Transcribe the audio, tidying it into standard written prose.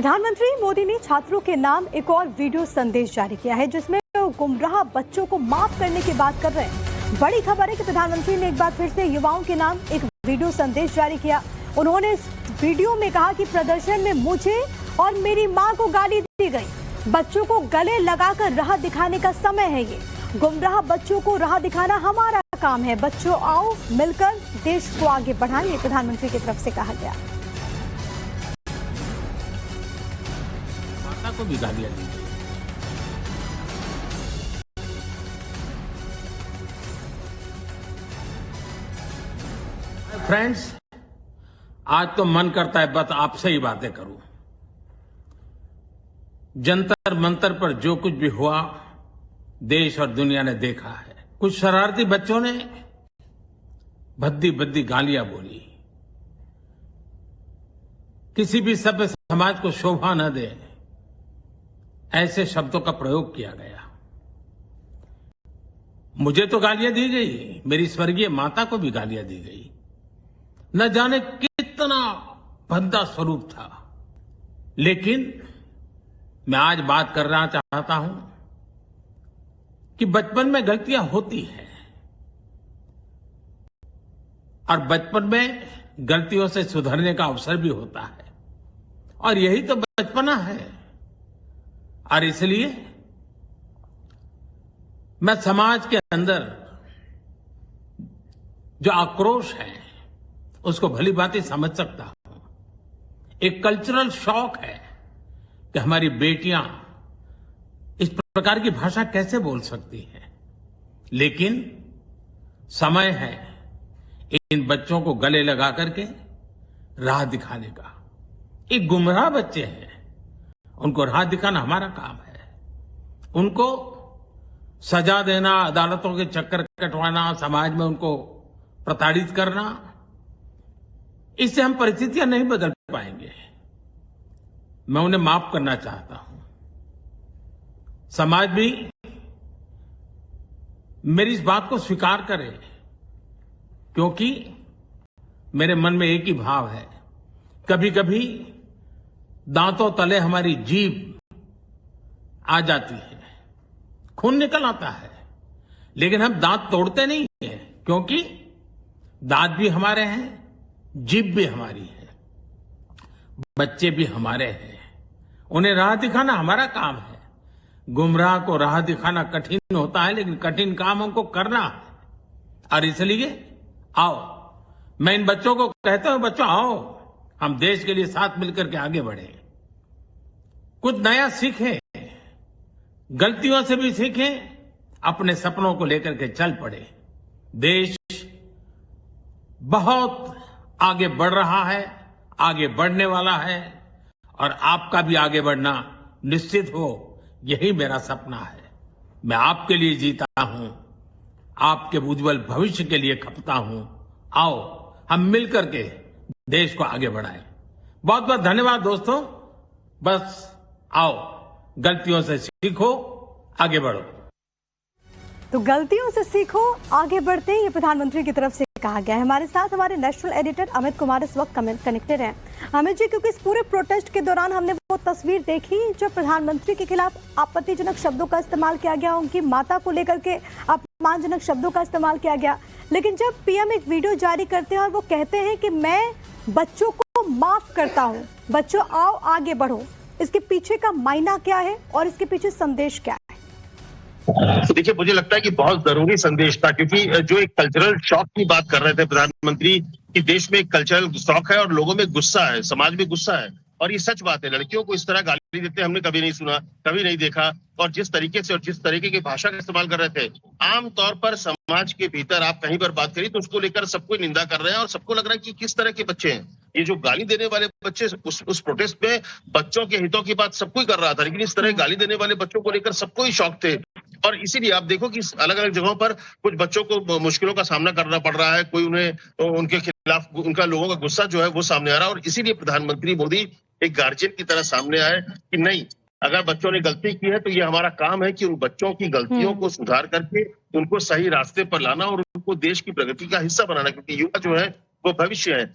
प्रधानमंत्री मोदी ने छात्रों के नाम एक और वीडियो संदेश जारी किया है, जिसमें वो गुमराह बच्चों को माफ करने की बात कर रहे हैं। बड़ी खबर है कि प्रधानमंत्री ने एक बार फिर से युवाओं के नाम एक वीडियो संदेश जारी किया। उन्होंने इस वीडियो में कहा कि प्रदर्शन में मुझे और मेरी मां को गाली दी गई। बच्चों को गले लगाकर राह दिखाने का समय है। ये गुमराह बच्चों को राह दिखाना हमारा काम है। बच्चों आओ मिलकर देश को आगे बढ़ाएं, प्रधानमंत्री की तरफ से कहा गया। को भी गालियां दी। फ्रेंड्स, आज तो मन करता है बस आपसे ही बातें करूं। जंतर मंतर पर जो कुछ भी हुआ देश और दुनिया ने देखा है। कुछ शरारती बच्चों ने भद्दी भद्दी गालियां बोली। किसी भी सभ्य समाज को शोभा न दे ऐसे शब्दों का प्रयोग किया गया। मुझे तो गालियां दी गई, मेरी स्वर्गीय माता को भी गालियां दी गई। न जाने कितना भद्दा स्वरूप था। लेकिन मैं आज बात करना चाहता हूं कि बचपन में गलतियां होती हैं और बचपन में गलतियों से सुधरने का अवसर भी होता है, और यही तो बचपना है। और इसलिए मैं समाज के अंदर जो आक्रोश है उसको भली भांति समझ सकता हूं। एक कल्चरल शॉक है कि हमारी बेटियां इस प्रकार की भाषा कैसे बोल सकती हैं। लेकिन समय है इन बच्चों को गले लगा करके राह दिखाने का। एक गुमराह बच्चे हैं, उनको राह दिखाना हमारा काम है। उनको सजा देना, अदालतों के चक्कर कटवाना, समाज में उनको प्रताड़ित करना, इससे हम परिस्थितियां नहीं बदल पाएंगे। मैं उन्हें माफ करना चाहता हूं। समाज भी मेरी इस बात को स्वीकार करे, क्योंकि मेरे मन में एक ही भाव है। कभी कभी दांतों तले हमारी जीभ आ जाती है, खून निकल आता है, लेकिन हम दांत तोड़ते नहीं हैं, क्योंकि दांत भी हमारे हैं, जीभ भी हमारी है, बच्चे भी हमारे हैं। उन्हें राह दिखाना हमारा काम है। गुमराह को राह दिखाना कठिन होता है, लेकिन कठिन काम हमको करना है। और इसलिए आओ, मैं इन बच्चों को कहता हूं, बच्चों आओ, हम देश के लिए साथ मिलकर के आगे बढ़े, कुछ नया सीखें, गलतियों से भी सीखें, अपने सपनों को लेकर के चल पड़े। देश बहुत आगे बढ़ रहा है, आगे बढ़ने वाला है, और आपका भी आगे बढ़ना निश्चित हो, यही मेरा सपना है। मैं आपके लिए जीता हूं, आपके उज्जवल भविष्य के लिए खपता हूं। आओ हम मिलकर के देश को आगे बढ़ाएं। बहुत बहुत धन्यवाद दोस्तों। बस आओ, गलतियों से सीखो, आगे बढ़ो। तो गलतियों से सीखो, आगे बढ़ते हैं, ये प्रधानमंत्री की तरफ से कहा गया है। हमारे साथ हमारे नेशनल एडिटर अमित कुमार इस वक्त कनेक्टेड हैं। अमित जी, क्योंकि इस पूरे प्रोटेस्ट के दौरान हमने वो तस्वीर देखी जो प्रधानमंत्री के खिलाफ आपत्तिजनक शब्दों का इस्तेमाल किया गया, उनकी माता को लेकर के अपमानजनक शब्दों का इस्तेमाल किया गया। लेकिन जब पीएम एक वीडियो जारी करते हैं और वो कहते हैं कि मैं बच्चों को माफ करता हूँ, बच्चों आओ आगे बढ़ो, इसके पीछे का मायना क्या है और इसके पीछे संदेश क्या है? तो देखिए, मुझे लगता है कि बहुत जरूरी संदेश था, क्योंकि जो एक कल्चरल शॉक की बात कर रहे थे प्रधानमंत्री कि देश में एक कल्चरल शॉक है और लोगों में गुस्सा है, समाज में गुस्सा है, और ये सच बात है। लड़कियों को इस तरह गाली देते हमने कभी नहीं सुना, कभी नहीं देखा। और जिस तरीके से और जिस तरीके की भाषा का इस्तेमाल कर रहे थे, आमतौर पर समाज के भीतर आप कहीं पर बात करिए तो उसको लेकर सबको निंदा कर रहे हैं और सबको लग रहा है कि किस तरह के बच्चे हैं ये जो गाली देने वाले बच्चे। उस प्रोटेस्ट में बच्चों के हितों की बात सबको ही कर रहा था, लेकिन इस तरह गाली देने वाले बच्चों को लेकर सबको ही शौक थे। और इसीलिए आप देखो कि अलग अलग जगहों पर कुछ बच्चों को मुश्किलों का सामना करना पड़ रहा है, कोई उन्हें उनके खिलाफ उनका लोगों का गुस्सा जो है वो सामने आ रहा है। और इसीलिए प्रधानमंत्री मोदी एक गार्जियन की तरह सामने आए कि नहीं, अगर बच्चों ने गलती की है तो ये हमारा काम है कि उन बच्चों की गलतियों को सुधार करके उनको सही रास्ते पर लाना और उनको देश की प्रगति का हिस्सा बनाना, क्योंकि युवा जो है वो भविष्य है।